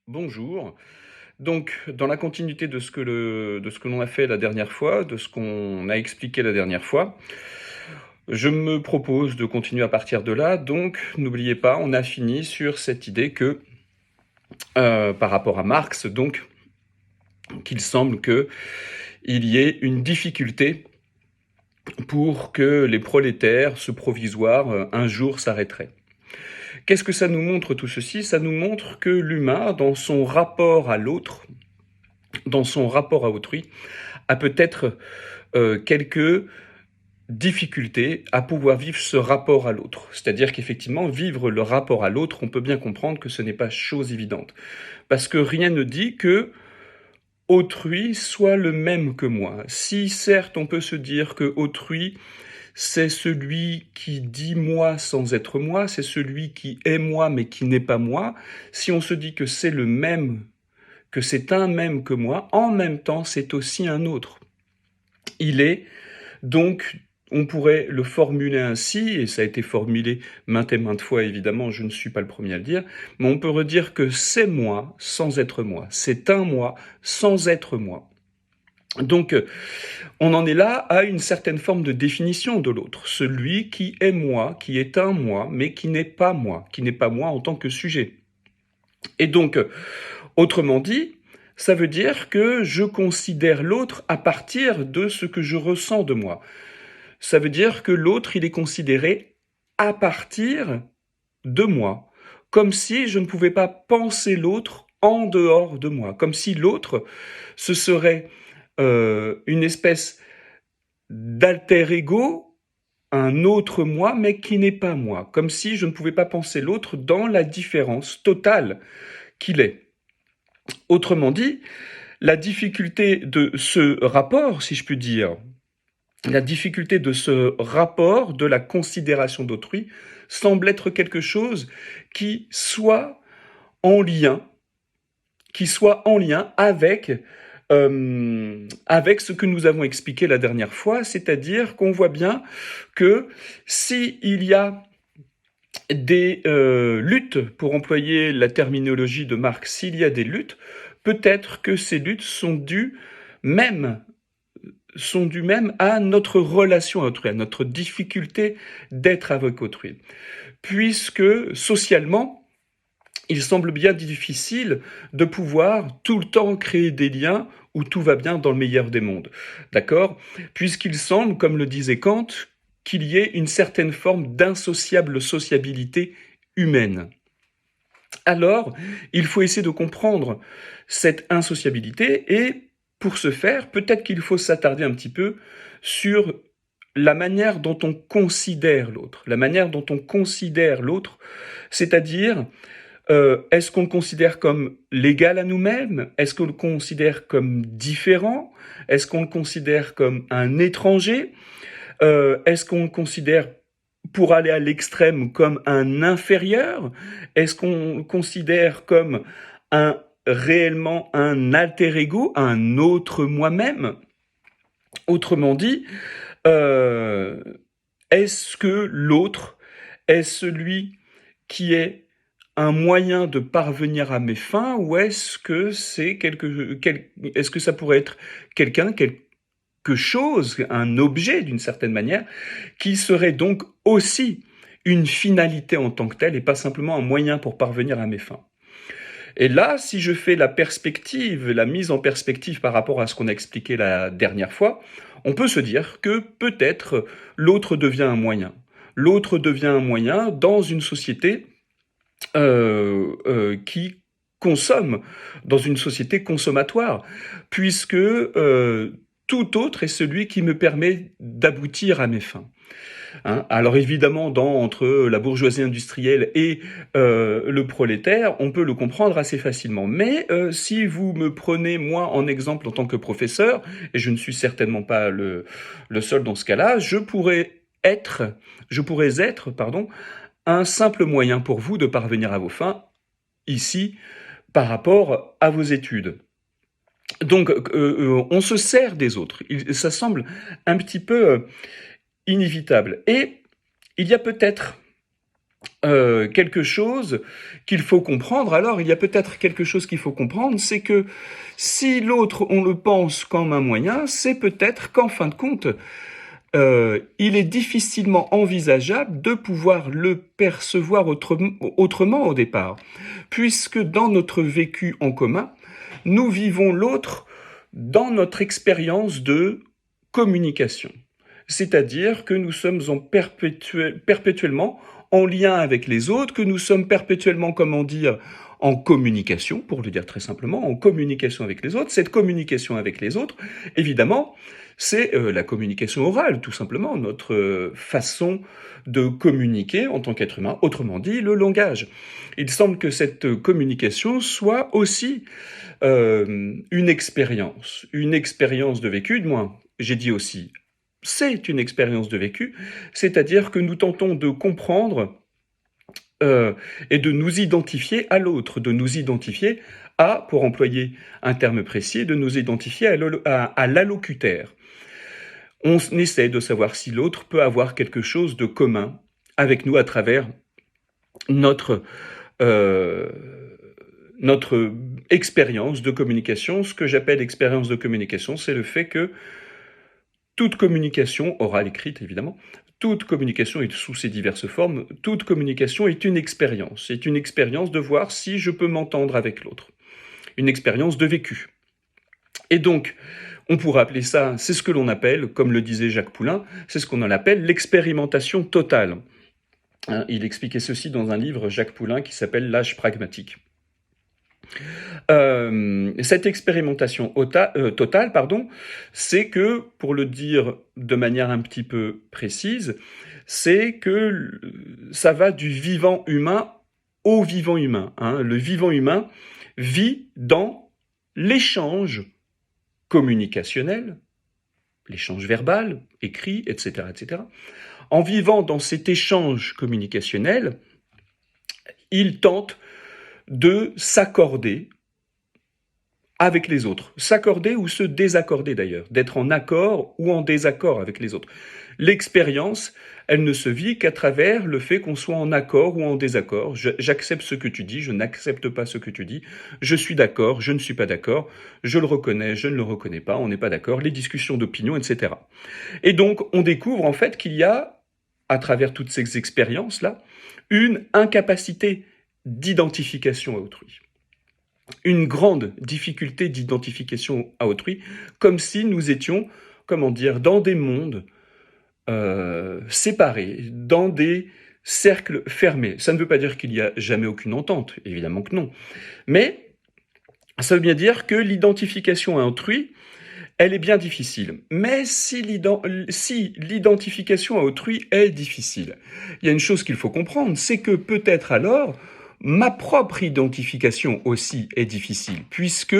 Bonjour. Donc, dans la continuité de ce que l'on a fait la dernière fois, de ce qu'on a expliqué la dernière fois, je me propose de continuer à partir de là. Donc, n'oubliez pas, on a fini sur cette idée que, par rapport à Marx, donc, qu'il semble que il y ait une difficulté pour que les prolétaires, ce provisoire, un jour s'arrêteraient. Qu'est-ce que ça nous montre tout ceci? Ça nous montre que l'humain, dans son rapport à l'autre, dans son rapport à autrui, a peut-être quelques difficultés à pouvoir vivre ce rapport à l'autre. C'est-à-dire qu'effectivement, vivre le rapport à l'autre, on peut bien comprendre que ce n'est pas chose évidente. Parce que rien ne dit que autrui soit le même que moi. Si certes on peut se dire que autrui, c'est celui qui dit moi sans être moi, c'est celui qui est moi mais qui n'est pas moi, si on se dit que c'est le même, que c'est un même que moi, en même temps c'est aussi un autre. Il est donc, on pourrait le formuler ainsi, et ça a été formulé maintes et maintes fois, évidemment, je ne suis pas le premier à le dire, mais on peut redire que c'est moi sans être moi, c'est un moi sans être moi. Donc, on en est là à une certaine forme de définition de l'autre, celui qui est moi, qui est un moi, mais qui n'est pas moi en tant que sujet. Et donc, autrement dit, ça veut dire que je considère l'autre à partir de ce que je ressens de moi. Ça veut dire que l'autre, il est considéré à partir de moi, comme si je ne pouvais pas penser l'autre en dehors de moi, comme si l'autre, ce serait une espèce d'alter ego, un autre moi, mais qui n'est pas moi, comme si je ne pouvais pas penser l'autre dans la différence totale qu'il est. Autrement dit, la difficulté de ce rapport, si je puis dire, la difficulté de ce rapport, de la considération d'autrui, semble être quelque chose qui soit en lien, avec ce que nous avons expliqué la dernière fois, c'est-à-dire qu'on voit bien que s'il y a des luttes, pour employer la terminologie de Marx, s'il y a des luttes, peut-être que ces luttes même sont dues même à notre relation à autrui, à notre difficulté d'être avec autrui. Puisque socialement, il semble bien difficile de pouvoir tout le temps créer des liens où tout va bien dans le meilleur des mondes. D'accord? Puisqu'il semble, comme le disait Kant, qu'il y ait une certaine forme d'insociable sociabilité humaine. Alors, il faut essayer de comprendre cette insociabilité et pour ce faire, peut-être qu'il faut s'attarder un petit peu sur la manière dont on considère l'autre. La manière dont on considère l'autre, c'est-à-dire, est-ce qu'on le considère comme l'égal à nous-mêmes? Est-ce qu'on le considère comme différent? Est-ce qu'on le considère comme un étranger? Est-ce qu'on le considère, pour aller à l'extrême, comme un inférieur? Est-ce qu'on le considère comme réellement un alter ego, un autre moi-même? Autrement dit, euh, est-ce que l'autre est celui qui est un moyen de parvenir à mes fins, ou est-ce que est-ce que ça pourrait être quelqu'un, quelque chose, un objet d'une certaine manière, qui serait donc aussi une finalité en tant que telle et pas simplement un moyen pour parvenir à mes fins. Et là, si je fais la perspective, la mise en perspective par rapport à ce qu'on a expliqué la dernière fois, on peut se dire que peut-être l'autre devient un moyen. L'autre devient un moyen dans une société qui consomme, dans une société consommatoire, puisque tout autre est celui qui me permet d'aboutir à mes fins. Hein. Alors évidemment, entre la bourgeoisie industrielle et le prolétaire, on peut le comprendre assez facilement. Mais si vous me prenez moi en exemple en tant que professeur, et je ne suis certainement pas le seul dans ce cas-là, je pourrais être, pardon, un simple moyen pour vous de parvenir à vos fins, ici, par rapport à vos études. Donc, on se sert des autres. Ça semble un petit peu inévitable. Et il y a peut-être quelque chose qu'il faut comprendre. Alors, il y a peut-être quelque chose qu'il faut comprendre, c'est que si l'autre, on le pense comme un moyen, c'est peut-être qu'en fin de compte, il est difficilement envisageable de pouvoir le percevoir autrement au départ, puisque dans notre vécu en commun, nous vivons l'autre dans notre expérience de communication. C'est-à-dire que nous sommes perpétuellement en lien avec les autres, que nous sommes perpétuellement, comment dire, en communication, pour le dire très simplement, en communication avec les autres. Cette communication avec les autres, évidemment, c'est la communication orale, tout simplement, notre façon de communiquer en tant qu'être humain, autrement dit, le langage. Il semble que cette communication soit aussi une expérience de vécu, du moins, j'ai dit aussi, c'est une expérience de vécu, c'est-à-dire que nous tentons de comprendre et de nous identifier à l'autre, de nous identifier à, pour employer un terme précis, de nous identifier à l'allocutaire. On essaie de savoir si l'autre peut avoir quelque chose de commun avec nous à travers notre expérience de communication. Ce que j'appelle expérience de communication, c'est le fait que toute communication, orale, écrite évidemment, toute communication est sous ses diverses formes, toute communication est une expérience. C'est une expérience de voir si je peux m'entendre avec l'autre. Une expérience de vécu. Et donc, on pourrait appeler ça, c'est ce que l'on appelle, comme le disait Jacques Poulain, c'est ce qu'on appelle l'expérimentation totale. Il expliquait ceci dans un livre, Jacques Poulain, qui s'appelle L'âge pragmatique. Cette expérimentation totale, c'est que, pour le dire de manière un petit peu précise, c'est que ça va du vivant humain au vivant humain. Le vivant humain vit dans l'échange communicationnel, l'échange verbal, écrit, etc., etc. En vivant dans cet échange communicationnel, il tente de s'accorder avec les autres. S'accorder ou se désaccorder d'ailleurs, d'être en accord ou en désaccord avec les autres. L'expérience, elle ne se vit qu'à travers le fait qu'on soit en accord ou en désaccord. J'accepte ce que tu dis, je n'accepte pas ce que tu dis, je suis d'accord, je ne suis pas d'accord, je le reconnais, je ne le reconnais pas, on n'est pas d'accord, les discussions d'opinion, etc. Et donc, on découvre en fait qu'il y a, à travers toutes ces expériences-là, une incapacité d'identification à autrui. Une grande difficulté d'identification à autrui, comme si nous étions, dans des mondes séparés, dans des cercles fermés. Ça ne veut pas dire qu'il n'y a jamais aucune entente, évidemment que non. Mais ça veut bien dire que l'identification à autrui, elle est bien difficile. Mais si l'identification à autrui est difficile, il y a une chose qu'il faut comprendre, c'est que peut-être alors, ma propre identification aussi est difficile, puisque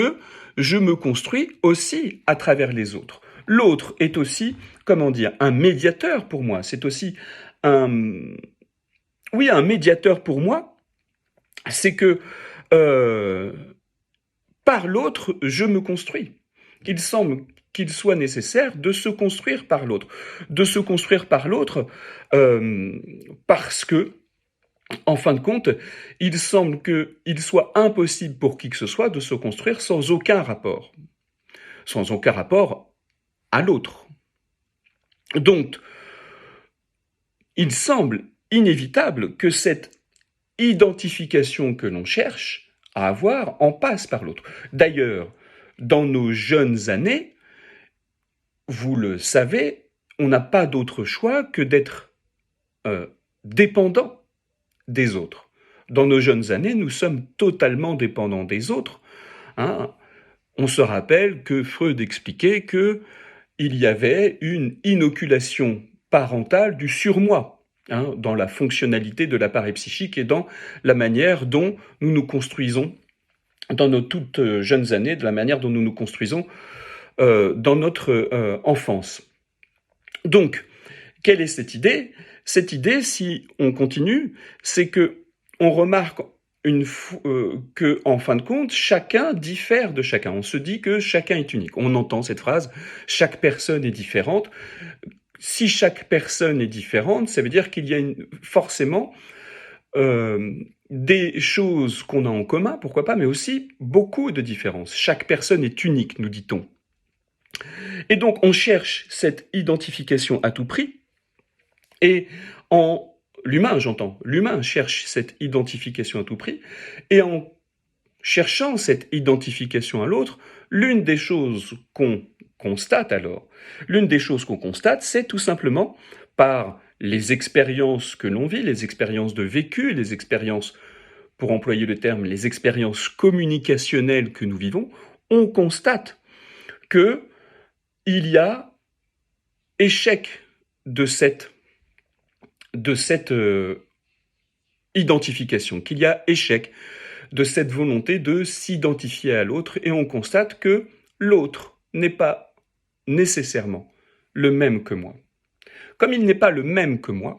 je me construis aussi à travers les autres. L'autre est aussi, un médiateur pour moi. C'est aussi un médiateur pour moi. C'est que par l'autre, je me construis. Il semble qu'il soit nécessaire de se construire par l'autre. De se construire par l'autre parce que, en fin de compte, il semble qu'il soit impossible pour qui que ce soit de se construire sans aucun rapport. Sans aucun rapport à l'autre. Donc, il semble inévitable que cette identification que l'on cherche à avoir en passe par l'autre. D'ailleurs, dans nos jeunes années, vous le savez, on n'a pas d'autre choix que d'être dépendant des autres. Dans nos jeunes années, nous sommes totalement dépendants des autres. On se rappelle que Freud expliquait qu'il y avait une inoculation parentale du surmoi dans la fonctionnalité de l'appareil psychique et dans la manière dont nous nous construisons dans nos toutes jeunes années, de la manière dont nous nous construisons dans notre enfance. Donc, quelle est cette idée ? Cette idée, si on continue, c'est que on remarque que, en fin de compte, chacun diffère de chacun. On se dit que chacun est unique. On entend cette phrase, chaque personne est différente. Si chaque personne est différente, ça veut dire qu'il y a forcément des choses qu'on a en commun, pourquoi pas, mais aussi beaucoup de différences. Chaque personne est unique, nous dit-on. Et donc, on cherche cette identification à tout prix, et l'humain, j'entends, l'humain cherche cette identification à tout prix, et en cherchant cette identification à l'autre, l'une des choses qu'on constate alors, c'est tout simplement par les expériences que l'on vit, les expériences de vécu, les expériences, pour employer le terme, les expériences communicationnelles que nous vivons, on constate que il y a échec de cette identification, qu'il y a échec de cette volonté de s'identifier à l'autre, et on constate que l'autre n'est pas nécessairement le même que moi. Comme il n'est pas le même que moi,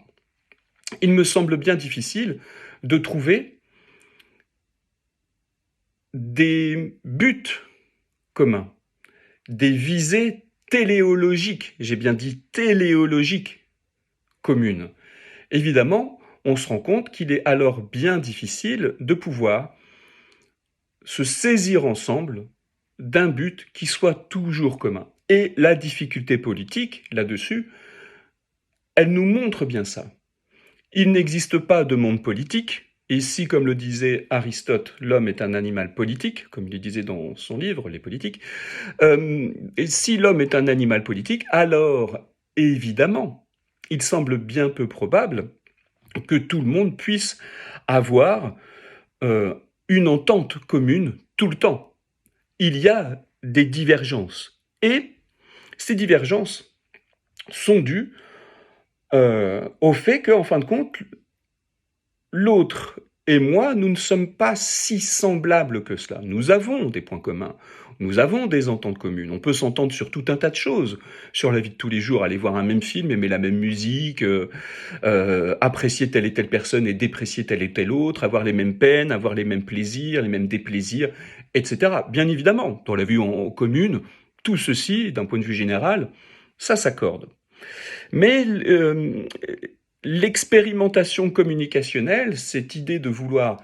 il me semble bien difficile de trouver des buts communs, des visées téléologiques, j'ai bien dit téléologiques, communes. Évidemment, on se rend compte qu'il est alors bien difficile de pouvoir se saisir ensemble d'un but qui soit toujours commun. Et la difficulté politique, là-dessus, elle nous montre bien ça. Il n'existe pas de monde politique, et si, comme le disait Aristote, l'homme est un animal politique, comme il le disait dans son livre, Les Politiques, et si l'homme est un animal politique, alors, évidemment, il semble bien peu probable que tout le monde puisse avoir une entente commune tout le temps. Il y a des divergences. Et ces divergences sont dues au fait qu'en fin de compte, l'autre et moi, nous ne sommes pas si semblables que cela. Nous avons des points communs, nous avons des ententes communes. On peut s'entendre sur tout un tas de choses, sur la vie de tous les jours, aller voir un même film, aimer la même musique, apprécier telle et telle personne et déprécier telle et telle autre, avoir les mêmes peines, avoir les mêmes plaisirs, les mêmes déplaisirs, etc. Bien évidemment, dans la vie en commune, tout ceci, d'un point de vue général, ça s'accorde. Mais l'expérimentation communicationnelle, cette idée de vouloir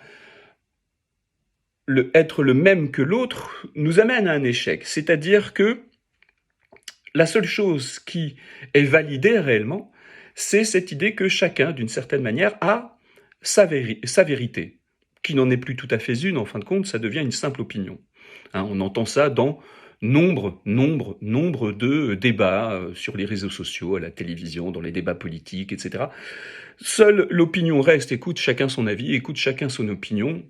être le même que l'autre, nous amène à un échec. C'est-à-dire que la seule chose qui est validée réellement, c'est cette idée que chacun, d'une certaine manière, a sa vérité, qui n'en est plus tout à fait une, en fin de compte, ça devient une simple opinion. Hein, on entend ça dans nombre de débats sur les réseaux sociaux, à la télévision, dans les débats politiques, etc. Seule l'opinion reste, écoute chacun son avis, écoute chacun son opinion,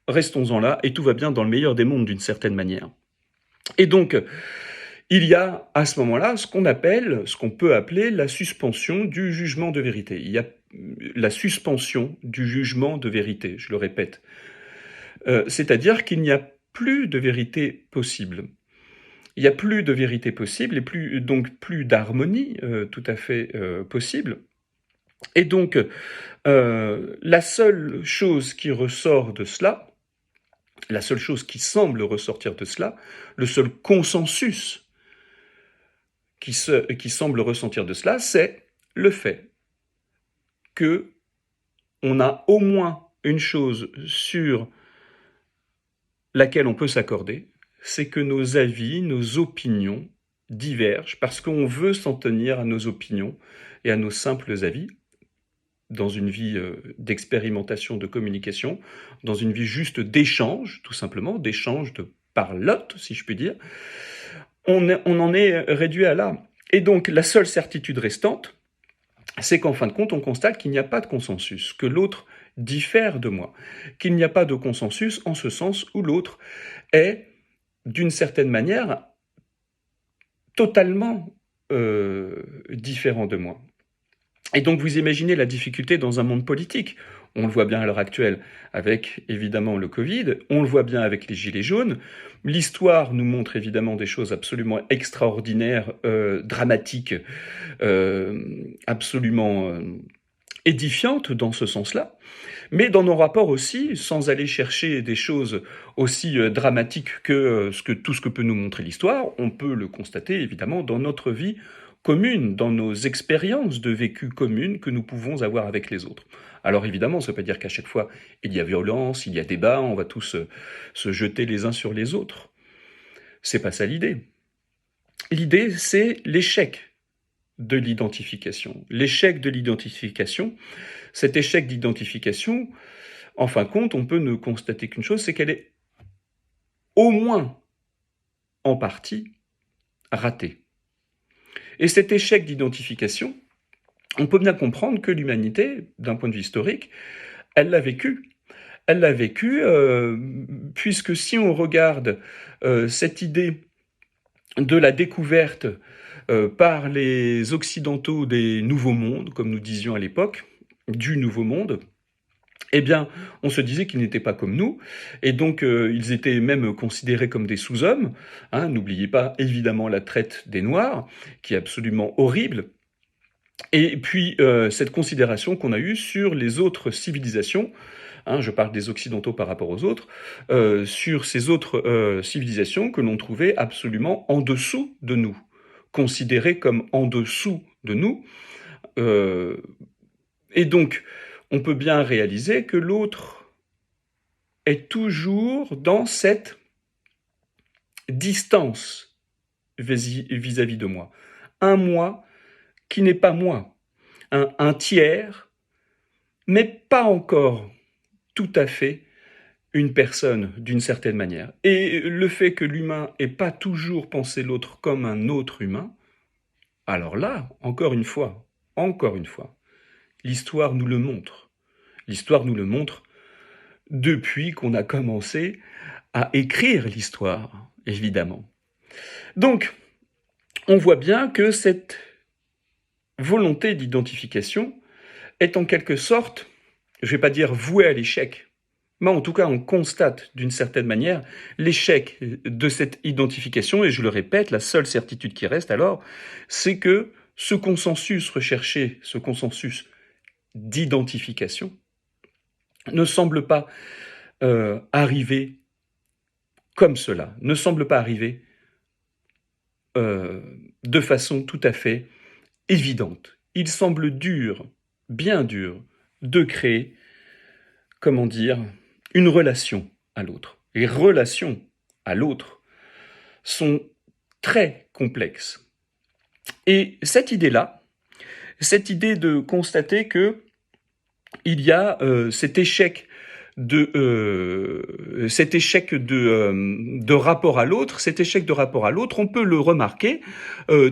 restons-en là, et tout va bien dans le meilleur des mondes d'une certaine manière. Et donc, il y a à ce moment-là ce qu'on peut appeler la suspension du jugement de vérité. Il y a la suspension du jugement de vérité, je le répète. C'est-à-dire qu'il n'y a plus de vérité possible. Il n'y a plus de vérité possible et donc plus d'harmonie tout à fait possible. Et donc, la seule chose qui ressort de cela, la seule chose qui semble ressortir de cela, le seul consensus qui semble ressentir de cela, c'est le fait que on a au moins une chose sur laquelle on peut s'accorder, c'est que nos avis, nos opinions divergent parce qu'on veut s'en tenir à nos opinions et à nos simples avis dans une vie d'expérimentation, de communication, dans une vie juste d'échange, tout simplement, d'échange de parlotte, si je puis dire. On en est réduit à là. Et donc, la seule certitude restante, c'est qu'en fin de compte, on constate qu'il n'y a pas de consensus, que l'autre diffère de moi, qu'il n'y a pas de consensus en ce sens où l'autre est, d'une certaine manière, totalement différent de moi. Et donc vous imaginez la difficulté dans un monde politique. On le voit bien à l'heure actuelle avec évidemment le Covid, on le voit bien avec les Gilets jaunes. L'histoire nous montre évidemment des choses absolument extraordinaires, dramatiques, absolument édifiantes dans ce sens-là. Mais dans nos rapports aussi, sans aller chercher des choses aussi dramatiques que tout ce que peut nous montrer l'histoire, on peut le constater évidemment dans notre vie commune, dans nos expériences de vécu communes que nous pouvons avoir avec les autres. Alors évidemment, ça ne veut pas dire qu'à chaque fois, il y a violence, il y a débat, on va tous se jeter les uns sur les autres. C'est pas ça l'idée. L'idée, c'est l'échec de l'identification. L'échec de l'identification, cet échec d'identification, en fin de compte, on peut ne constater qu'une chose, c'est qu'elle est au moins en partie ratée. Et cet échec d'identification, on peut bien comprendre que l'humanité, d'un point de vue historique, elle l'a vécu. Elle l'a vécu, puisque si on regarde cette idée de la découverte par les Occidentaux des nouveaux mondes, comme nous disions à l'époque, du nouveau monde, eh bien, on se disait qu'ils n'étaient pas comme nous, et donc ils étaient même considérés comme des sous-hommes. Hein, n'oubliez pas évidemment la traite des Noirs, qui est absolument horrible, et puis cette considération qu'on a eue sur les autres civilisations, hein, je parle des Occidentaux par rapport aux autres, sur ces autres civilisations que l'on trouvait absolument en dessous de nous, considérées comme en dessous de nous. Et donc, on peut bien réaliser que l'autre est toujours dans cette distance vis-à-vis de moi. Un moi qui n'est pas moi. Un tiers, mais pas encore tout à fait une personne d'une certaine manière. Et le fait que l'humain n'ait pas toujours pensé l'autre comme un autre humain, alors là, encore une fois, l'histoire nous le montre. L'histoire nous le montre depuis qu'on a commencé à écrire l'histoire, évidemment. Donc, on voit bien que cette volonté d'identification est en quelque sorte, je ne vais pas dire vouée à l'échec, mais en tout cas on constate d'une certaine manière l'échec de cette identification, et je le répète, la seule certitude qui reste alors, c'est que ce consensus recherché, ce consensus d'identification, ne semble pas arriver comme cela, ne semble pas arriver de façon tout à fait évidente. Il semble dur, bien dur, de créer, comment dire, une relation à l'autre. Les relations à l'autre sont très complexes. Et cette idée-là, cette idée de constater que il y a cet échec de rapport à l'autre, on peut le remarquer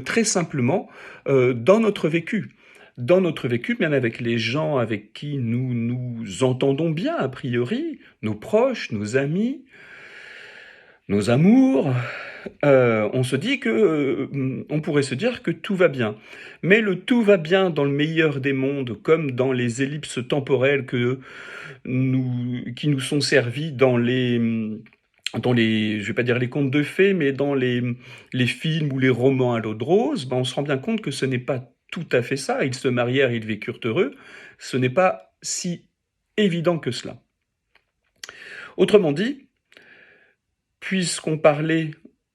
très simplement dans notre vécu. Dans notre vécu, même avec les gens avec qui nous nous entendons bien, a priori, nos proches, nos amis, nos amours, on pourrait se dire que tout va bien. Mais le tout va bien dans le meilleur des mondes, comme dans les ellipses temporelles qui nous sont servies dans les, je vais pas dire les contes de fées, mais dans les films ou les romans à l'eau de rose, on se rend bien compte que ce n'est pas tout à fait ça. Ils se marièrent, ils vécurent heureux. Ce n'est pas si évident que cela. Autrement dit, puisqu'on parlait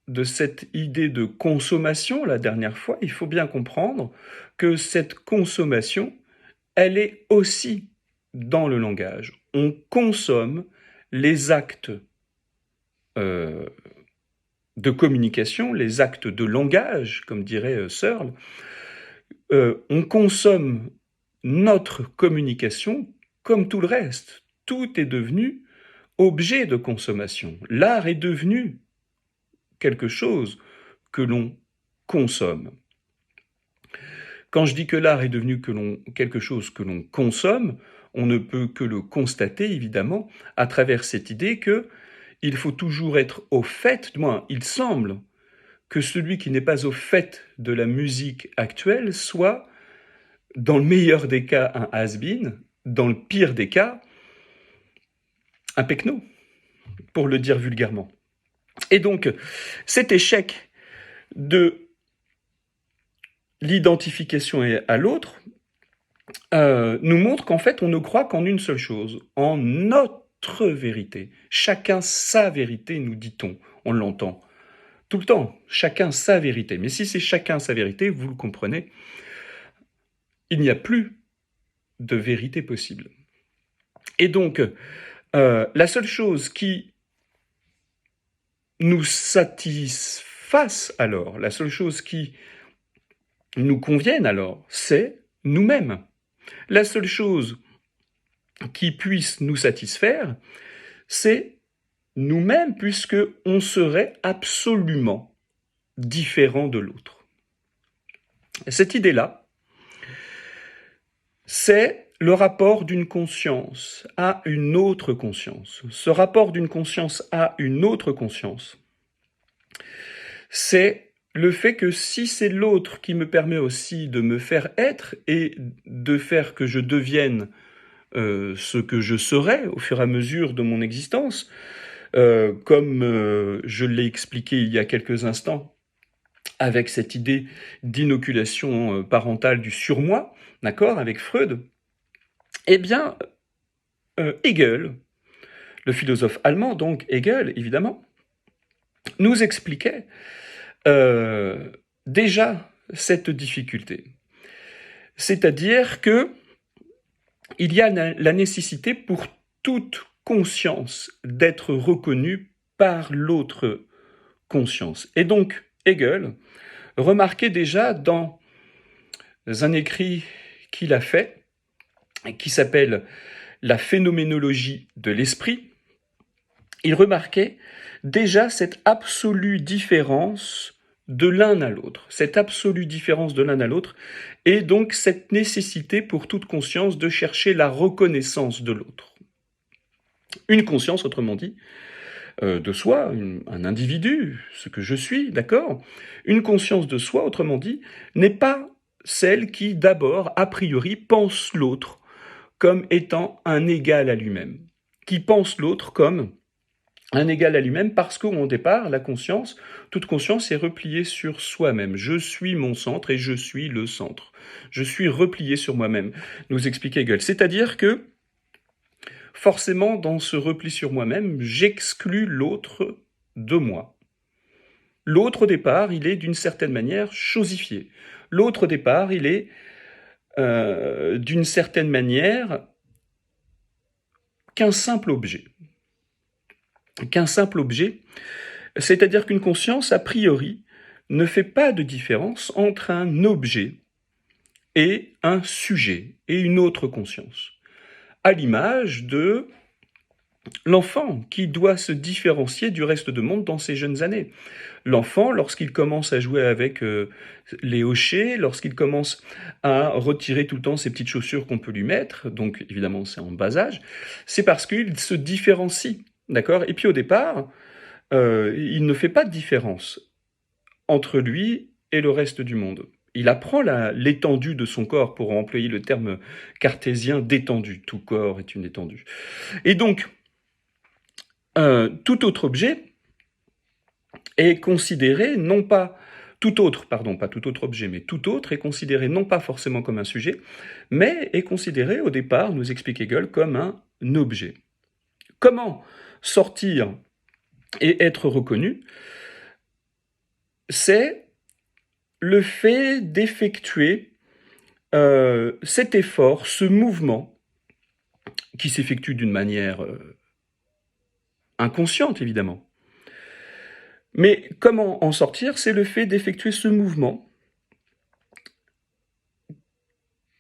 de cette idée de consommation la dernière fois, il faut bien comprendre que cette consommation, elle est aussi dans le langage. On consomme les actes de communication, les actes de langage, comme dirait Searle. On consomme notre communication comme tout le reste. Tout est devenu objet de consommation. L'art est devenu quelque chose que l'on consomme. Quand je dis que l'art est devenu quelque chose que l'on consomme, on ne peut que le constater, évidemment, à travers cette idée qu'il faut toujours être au fait, du moins il semble que celui qui n'est pas au fait de la musique actuelle soit, dans le meilleur des cas, un has-been, dans le pire des cas, un pecno, pour le dire vulgairement. Et donc, cet échec de l'identification à l'autre nous montre qu'en fait, on ne croit qu'en une seule chose, en notre vérité. Chacun sa vérité, nous dit-on, on l'entend tout le temps, chacun sa vérité. Mais si c'est chacun sa vérité, vous le comprenez, il n'y a plus de vérité possible. Et donc, la seule chose qui nous satisfasse alors, la seule chose qui nous convienne alors, c'est nous-mêmes. La seule chose qui puisse nous satisfaire, c'est nous-mêmes, puisque on serait absolument différent de l'autre. Cette idée-là, c'est le rapport d'une conscience à une autre conscience. Ce rapport d'une conscience à une autre conscience, c'est le fait que si c'est l'autre qui me permet aussi de me faire être et de faire que je devienne ce que je serai au fur et à mesure de mon existence, comme je l'ai expliqué il y a quelques instants, avec cette idée d'inoculation parentale du surmoi, d'accord, avec Freud, eh bien, Hegel, le philosophe allemand, donc Hegel, évidemment, nous expliquait déjà cette difficulté. C'est-à-dire que il y a la nécessité pour toute conscience d'être reconnue par l'autre conscience. Et donc, Hegel remarquait déjà dans un écrit qu'il a fait, qui s'appelle La phénoménologie de l'esprit, il remarquait déjà cette absolue différence de l'un à l'autre, cette absolue différence de l'un à l'autre, et donc cette nécessité pour toute conscience de chercher la reconnaissance de l'autre. Une conscience, autrement dit, de soi, un individu, ce que je suis, d'accord? Une conscience de soi, autrement dit, n'est pas celle qui, d'abord, a priori, pense l'autre comme étant un égal à lui-même, qui pense l'autre comme un égal à lui-même parce qu'au départ, la conscience, toute conscience est repliée sur soi-même. Je suis mon centre et je suis le centre. Je suis replié sur moi-même, nous explique Hegel. C'est-à-dire que, forcément, dans ce repli sur moi-même, j'exclus l'autre de moi. L'autre, au départ, il est d'une certaine manière chosifié. L'autre, au départ, il est d'une certaine manière qu'un simple objet. Qu'un simple objet, c'est-à-dire qu'une conscience, a priori, ne fait pas de différence entre un objet et un sujet, et une autre conscience. À l'image de l'enfant qui doit se différencier du reste du monde dans ses jeunes années. L'enfant, lorsqu'il commence à jouer avec les hochets, lorsqu'il commence à retirer tout le temps ses petites chaussures qu'on peut lui mettre, donc évidemment c'est en bas âge, c'est parce qu'il se différencie, d'accord? Et puis au départ, il ne fait pas de différence entre lui et le reste du monde. Il apprend l'étendue de son corps, pour employer le terme cartésien d'étendue. Tout corps est une étendue. Et donc, tout autre objet est considéré non pas tout autre, pardon, pas tout autre objet, mais tout autre est considéré non pas forcément comme un sujet, mais est considéré au départ, nous explique Hegel, comme un objet. Comment sortir et être reconnu? C'est le fait d'effectuer cet effort, ce mouvement, qui s'effectue d'une manière inconsciente, évidemment. Mais comment en sortir? C'est le fait d'effectuer ce mouvement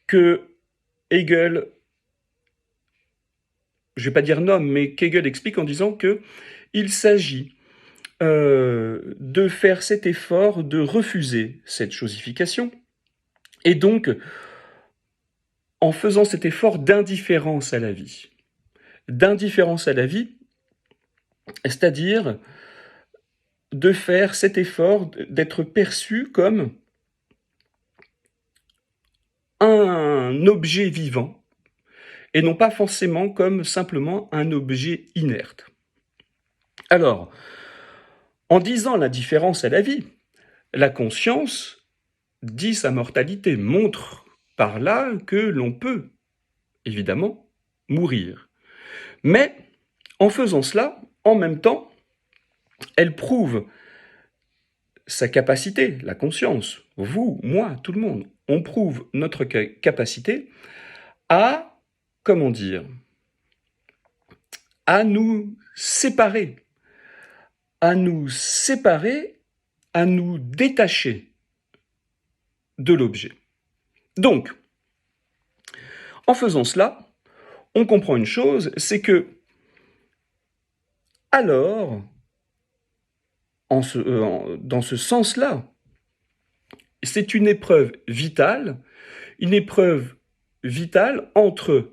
que Hegel, je ne vais pas dire nomme, mais qu'Hegel explique en disant qu'il s'agit de faire cet effort de refuser cette chosification, et donc en faisant cet effort d'indifférence à la vie. D'indifférence à la vie, c'est-à-dire de faire cet effort d'être perçu comme un objet vivant, et non pas forcément comme simplement un objet inerte. Alors, en disant l'indifférence à la vie, la conscience dit sa mortalité, montre par là que l'on peut, évidemment, mourir. Mais, en faisant cela, en même temps, elle prouve sa capacité, la conscience, vous, moi, tout le monde, on prouve notre capacité à, comment dire, à nous séparer, à nous séparer, à nous détacher de l'objet. Donc, en faisant cela, on comprend une chose, c'est que, alors, dans ce sens-là, c'est une épreuve vitale entre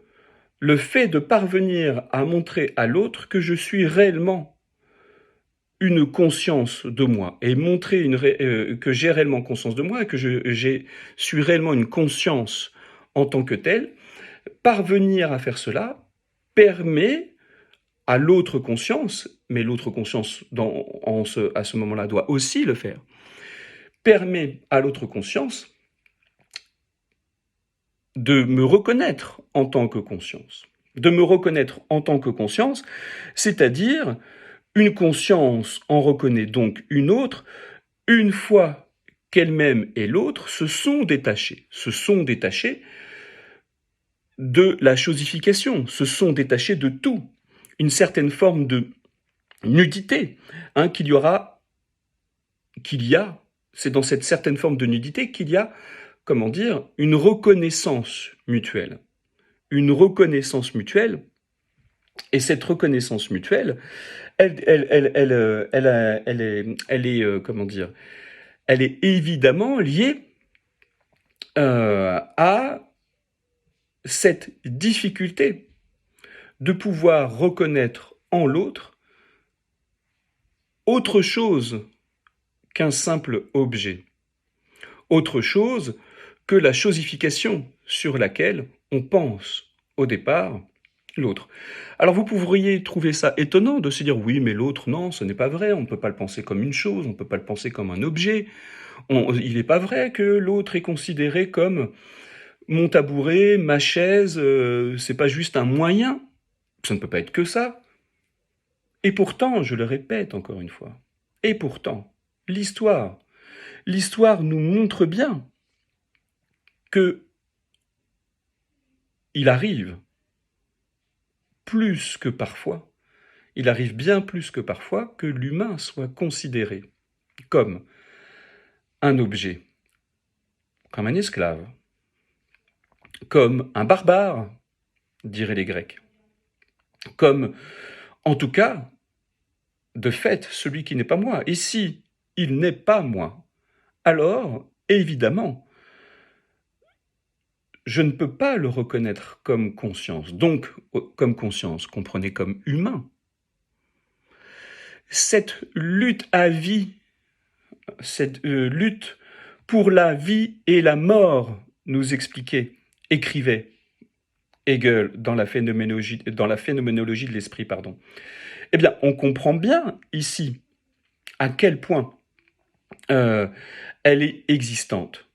le fait de parvenir à montrer à l'autre que je suis réellement une conscience de moi et montrer que j'ai réellement conscience de moi et que suis réellement une conscience en tant que telle. Parvenir à faire cela permet à l'autre conscience, mais l'autre conscience à ce moment-là doit aussi le faire, permet à l'autre conscience de me reconnaître en tant que conscience. De me reconnaître en tant que conscience, c'est-à-dire une conscience en reconnaît donc une autre, une fois qu'elle-même et l'autre se sont détachés de la chosification, se sont détachés de tout, une certaine forme de nudité qu'il y a, c'est dans cette certaine forme de nudité qu'il y a, comment dire, une reconnaissance mutuelle. Une reconnaissance mutuelle, et cette reconnaissance mutuelle, elle est évidemment liée à cette difficulté de pouvoir reconnaître en l'autre autre chose qu'un simple objet, autre chose que la chosification sur laquelle on pense au départ l'autre. Alors vous pourriez trouver ça étonnant de se dire oui, mais l'autre, non, ce n'est pas vrai, on ne peut pas le penser comme une chose, on ne peut pas le penser comme un objet. Il n'est pas vrai que l'autre est considéré comme mon tabouret, ma chaise, c'est pas juste un moyen, ça ne peut pas être que ça. Et pourtant, je le répète encore une fois, et pourtant, l'histoire nous montre bien que il arrive plus que parfois, il arrive bien plus que parfois que l'humain soit considéré comme un objet, comme un esclave, comme un barbare, diraient les Grecs, comme, en tout cas, de fait, celui qui n'est pas moi. Et si il n'est pas moi, alors, évidemment, je ne peux pas le reconnaître comme conscience. Donc, comme conscience, comprenez comme humain. Cette lutte à vie, cette lutte pour la vie et la mort, nous écrivait Hegel dans la phénoménologie de l'esprit, pardon. Eh bien, on comprend bien ici à quel point elle est existante.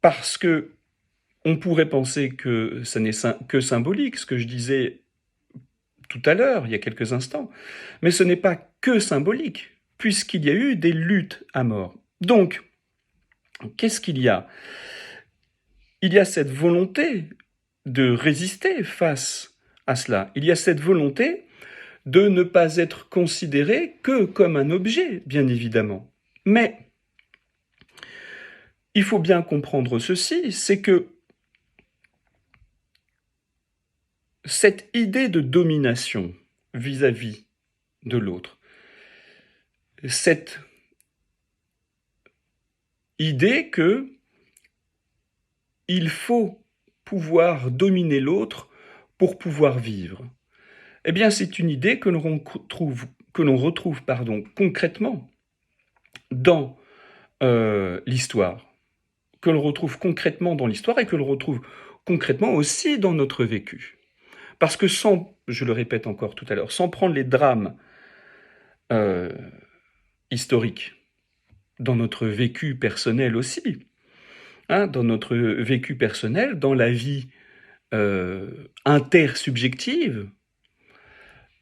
Parce que on pourrait penser que ça n'est que symbolique, ce que je disais tout à l'heure, il y a quelques instants, mais ce n'est pas que symbolique, puisqu'il y a eu des luttes à mort. Donc, qu'est-ce qu'il y a? Il y a cette volonté de résister face à cela. Il y a cette volonté de ne pas être considéré que comme un objet, bien évidemment. Mais il faut bien comprendre ceci, c'est que cette idée de domination vis-à-vis de l'autre, cette idée que il faut pouvoir dominer l'autre pour pouvoir vivre, eh bien c'est une idée que l'on retrouve concrètement dans l'histoire, que l'on retrouve concrètement dans l'histoire et que l'on retrouve concrètement aussi dans notre vécu. Parce que je le répète encore tout à l'heure, sans prendre les drames historiques dans notre vécu personnel aussi, dans notre vécu personnel, dans la vie intersubjective,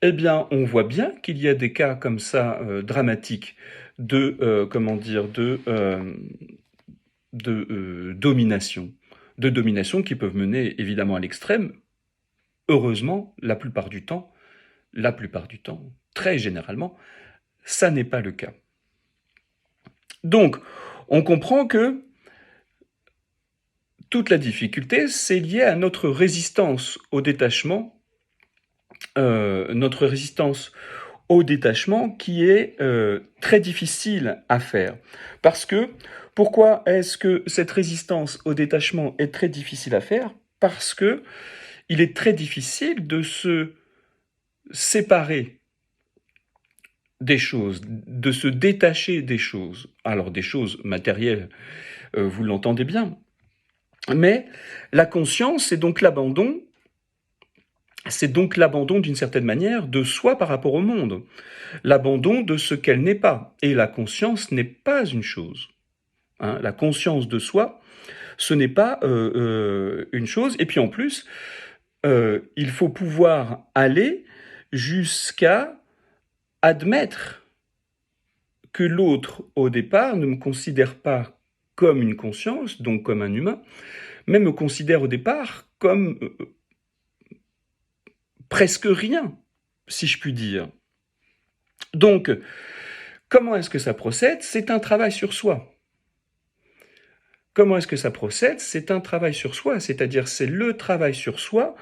eh bien, on voit bien qu'il y a des cas comme ça dramatiques de domination qui peuvent mener évidemment à l'extrême. Heureusement, la plupart du temps, la plupart du temps, très généralement, ça n'est pas le cas. Donc, on comprend que toute la difficulté, c'est lié à notre résistance au détachement, qui est très difficile à faire. Parce que, pourquoi est-ce que cette résistance au détachement est très difficile à faire? Parce que il est très difficile de se séparer des choses, de se détacher des choses. Alors des choses matérielles, vous l'entendez bien. Mais la conscience, c'est donc l'abandon d'une certaine manière de soi par rapport au monde, l'abandon de ce qu'elle n'est pas. Et la conscience n'est pas une chose. Hein. La conscience de soi, ce n'est pas une chose. Et puis en plus, il faut pouvoir aller jusqu'à admettre que l'autre, au départ, ne me considère pas comme une conscience, donc comme un humain, mais me considère au départ comme presque rien, si je puis dire. Donc, comment est-ce que ça procède? C'est un travail sur soi. Comment est-ce que ça procède? C'est un travail sur soi, c'est-à-dire c'est le travail sur soi,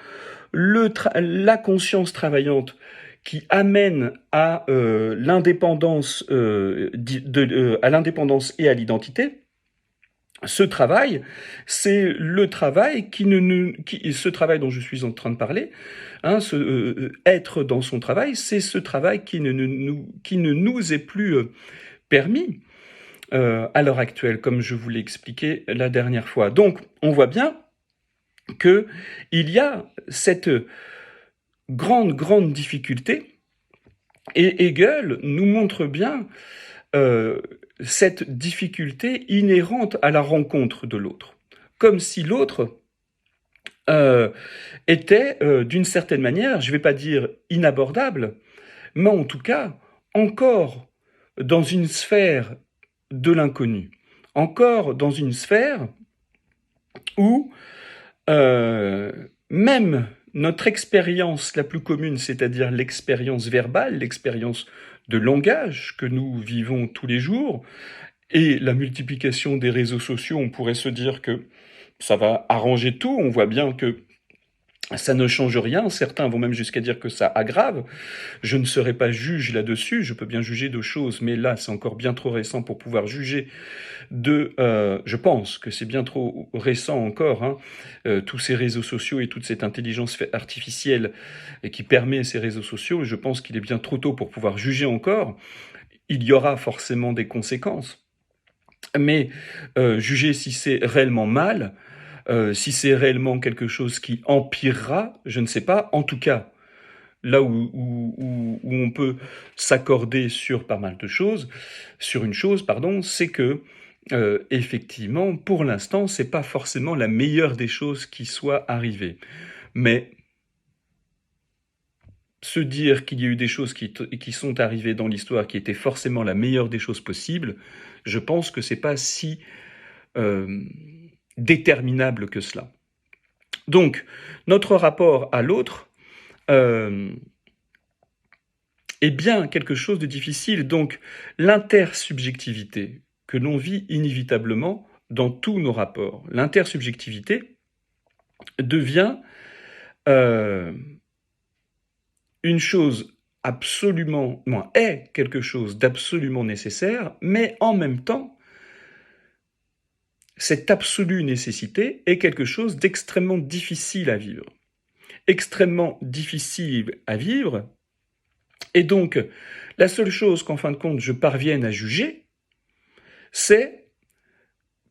la conscience travaillante qui amène à l'indépendance à l'indépendance et à l'identité. Ce travail, c'est le travail ce travail dont je suis en train de parler, hein, être dans son travail, c'est ce travail qui ne nous est plus permis à l'heure actuelle, comme je vous l'ai expliqué la dernière fois. Donc, on voit bien que il y a cette grande difficulté, et Hegel nous montre bien cette difficulté inhérente à la rencontre de l'autre, comme si l'autre était d'une certaine manière, je ne vais pas dire inabordable, mais en tout cas encore dans une sphère de l'inconnu, encore dans une sphère où même notre expérience la plus commune, c'est-à-dire l'expérience verbale, l'expérience de langage que nous vivons tous les jours, et la multiplication des réseaux sociaux, on pourrait se dire que ça va arranger tout. On voit bien que ça ne change rien. Certains vont même jusqu'à dire que ça aggrave. Je ne serai pas juge là-dessus. Je peux bien juger de choses, mais là, c'est encore bien trop récent pour pouvoir juger je pense que c'est bien trop récent encore, hein, tous ces réseaux sociaux et toute cette intelligence artificielle et qui permet ces réseaux sociaux. Je pense qu'il est bien trop tôt pour pouvoir juger encore. Il y aura forcément des conséquences. Mais juger si c'est réellement mal, si c'est réellement quelque chose qui empirera, je ne sais pas. En tout cas, là où on peut s'accorder sur pas mal de choses, sur une chose, pardon, c'est que effectivement, pour l'instant, c'est pas forcément la meilleure des choses qui soit arrivée. Mais se dire qu'il y a eu des choses qui sont arrivées dans l'histoire qui étaient forcément la meilleure des choses possibles, je pense que c'est pas si déterminable que cela. Donc, notre rapport à l'autre est bien quelque chose de difficile. Donc, l'intersubjectivité que l'on vit inévitablement dans tous nos rapports, l'intersubjectivité devient une chose absolument, est quelque chose d'absolument nécessaire, mais en même temps, cette absolue nécessité est quelque chose d'extrêmement difficile à vivre. Extrêmement difficile à vivre, et donc, la seule chose qu'en fin de compte je parvienne à juger, c'est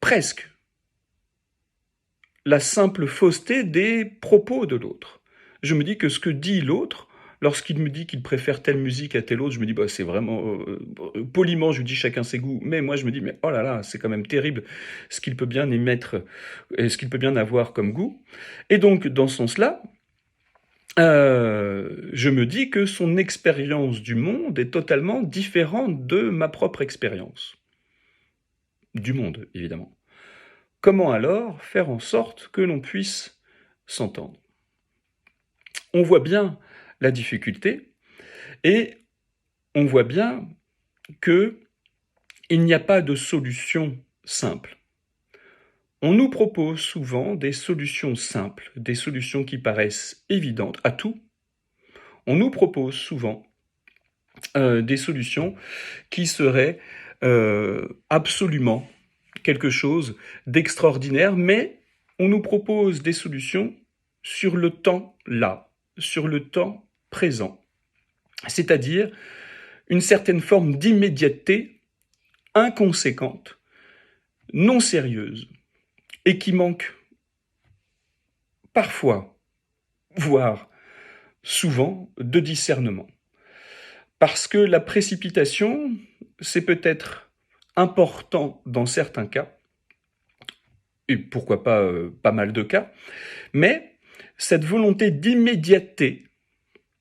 presque la simple fausseté des propos de l'autre. Je me dis que ce que dit l'autre, lorsqu'il me dit qu'il préfère telle musique à telle autre, je me dis, bah, c'est vraiment... poliment, je lui dis chacun ses goûts, mais moi je me dis, mais oh là là, c'est quand même terrible ce qu'il peut bien émettre, ce qu'il peut bien avoir comme goût. Et donc, dans ce sens-là, je me dis que son expérience du monde est totalement différente de ma propre expérience. Du monde, évidemment. Comment alors faire en sorte que l'on puisse s'entendre? On voit bien la difficulté, Et on voit bien qu'il n'y a pas de solution simple. On nous propose souvent des solutions simples, des solutions qui paraissent évidentes à tout. On nous propose souvent des solutions qui seraient absolument quelque chose d'extraordinaire, mais on nous propose des solutions sur le temps là, sur le temps présent, c'est-à-dire une certaine forme d'immédiateté inconséquente, non sérieuse, et qui manque parfois, voire souvent, de discernement. Parce que la précipitation, c'est peut-être important dans certains cas, et pourquoi pas pas mal de cas, mais cette volonté d'immédiateté,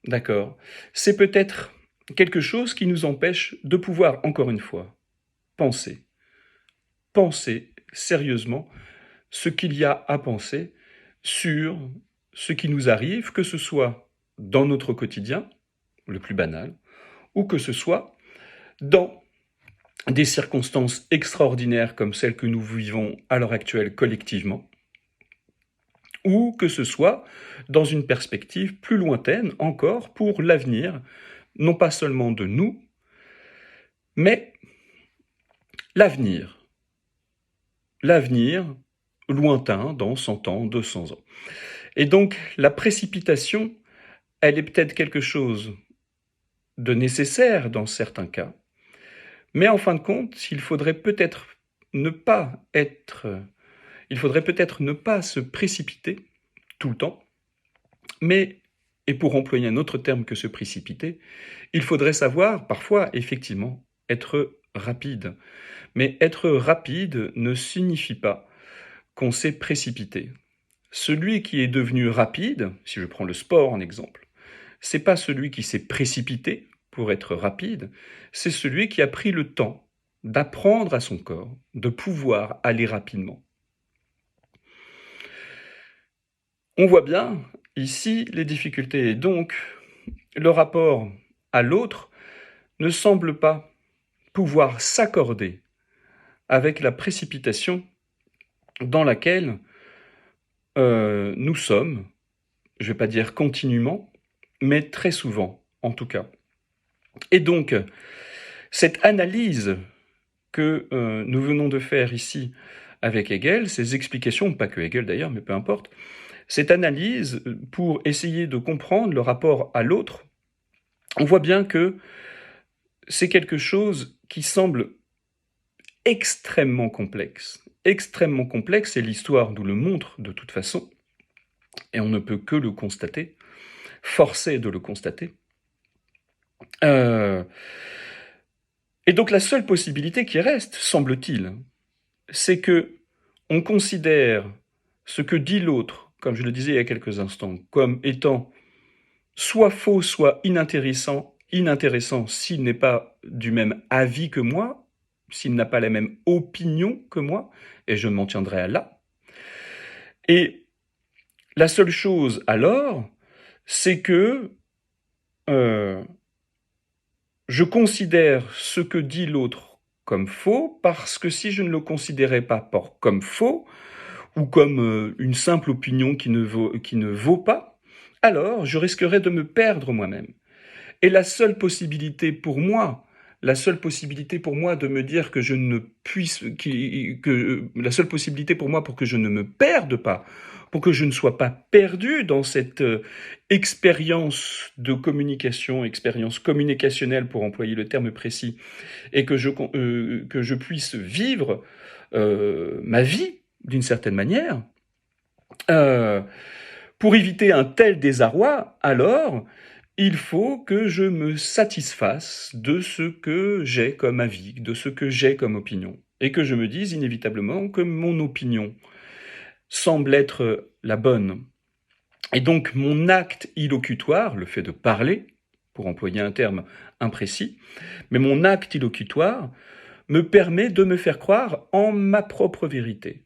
d'accord, c'est peut-être quelque chose qui nous empêche de pouvoir, encore une fois, penser. Penser sérieusement ce qu'il y a à penser sur ce qui nous arrive, que ce soit dans notre quotidien, le plus banal, ou que ce soit dans des circonstances extraordinaires comme celles que nous vivons à l'heure actuelle collectivement, ou que ce soit dans une perspective plus lointaine encore pour l'avenir, non pas seulement de nous, mais l'avenir. L'avenir lointain dans 100 ans, 200 ans. Et donc la précipitation, elle est peut-être quelque chose de nécessaire dans certains cas, mais en fin de compte, il faudrait peut-être ne pas se précipiter tout le temps, mais, et pour employer un autre terme que se précipiter, il faudrait savoir parfois effectivement être rapide. Mais être rapide ne signifie pas qu'on s'est précipité. Celui qui est devenu rapide, si je prends le sport en exemple, c'est pas celui qui s'est précipité pour être rapide, c'est celui qui a pris le temps d'apprendre à son corps de pouvoir aller rapidement. On voit bien ici les difficultés. Donc, le rapport à l'autre ne semble pas pouvoir s'accorder avec la précipitation dans laquelle nous sommes, je ne vais pas dire continuellement, mais très souvent en tout cas. Et donc, cette analyse que nous venons de faire ici avec Hegel, ces explications, pas que Hegel d'ailleurs, mais peu importe, cette analyse pour essayer de comprendre le rapport à l'autre, on voit bien que c'est quelque chose qui semble extrêmement complexe, et l'histoire nous le montre de toute façon, et on ne peut que le constater, forcé de le constater. Et donc la seule possibilité qui reste, semble-t-il, c'est que on considère ce que dit l'autre, comme je le disais il y a quelques instants, comme étant soit faux, soit inintéressant s'il n'est pas du même avis que moi, s'il n'a pas la même opinion que moi, et je m'en tiendrai à là. Et la seule chose alors, c'est que je considère ce que dit l'autre comme faux, parce que si je ne le considérais pas comme faux, ou comme une simple opinion qui ne vaut pas, alors je risquerais de me perdre moi-même. Et la seule possibilité pour moi de me dire que je ne puisse, la seule possibilité pour moi pour que je ne me perde pas, pour que je ne sois pas perdu dans cette expérience de communication, expérience communicationnelle pour employer le terme précis, et que je puisse vivre ma vie d'une certaine manière, pour éviter un tel désarroi, alors il faut que je me satisfasse de ce que j'ai comme avis, de ce que j'ai comme opinion, et que je me dise inévitablement que mon opinion semble être la bonne. Et donc mon acte illocutoire, le fait de parler, pour employer un terme imprécis, mais mon acte illocutoire me permet de me faire croire en ma propre vérité.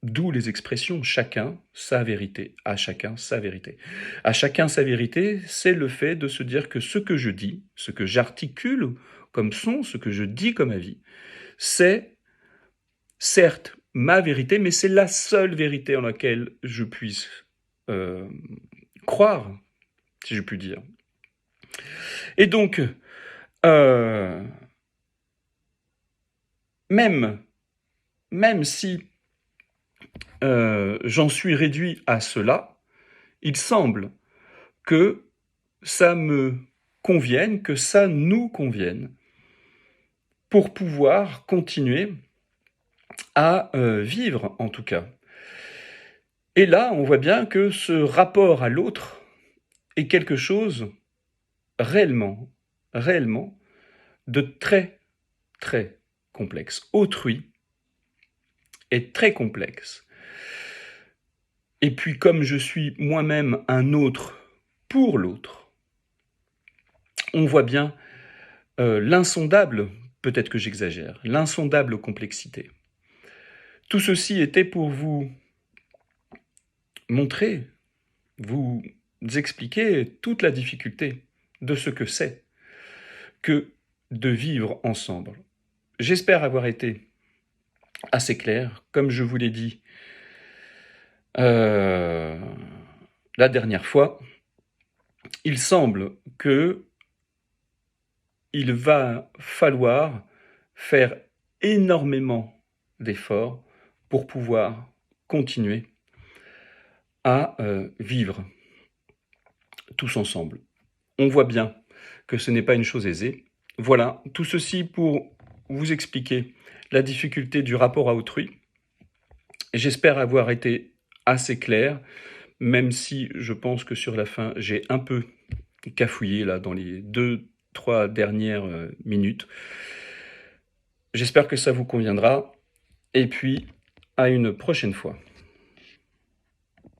D'où les expressions chacun sa vérité, à chacun sa vérité. À chacun sa vérité, c'est le fait de se dire que ce que je dis, ce que j'articule comme son, ce que je dis comme avis, c'est certes ma vérité, mais c'est la seule vérité en laquelle je puisse euh, croire, si je puis dire. Et donc, euh, même, même si j'en suis réduit à cela, il semble que ça me convienne, que ça nous convienne, pour pouvoir continuer à vivre, en tout cas. Et là, on voit bien que ce rapport à l'autre est quelque chose réellement, réellement, de très, très complexe. Autrui est très complexe. Et puis, comme je suis moi-même un autre pour l'autre, on voit bien l'insondable, peut-être que j'exagère, l'insondable complexité. Tout ceci était pour vous montrer, vous expliquer toute la difficulté de ce que c'est que de vivre ensemble. J'espère avoir été assez clair. Comme je vous l'ai dit la dernière fois, il semble que il va falloir faire énormément d'efforts pour pouvoir continuer à vivre tous ensemble. On voit bien que ce n'est pas une chose aisée. Voilà, tout ceci pour vous expliquer la difficulté du rapport à autrui. J'espère avoir été assez clair, même si je pense que sur la fin, j'ai un peu cafouillé là dans les 2-3 dernières minutes. J'espère que ça vous conviendra, et puis à une prochaine fois.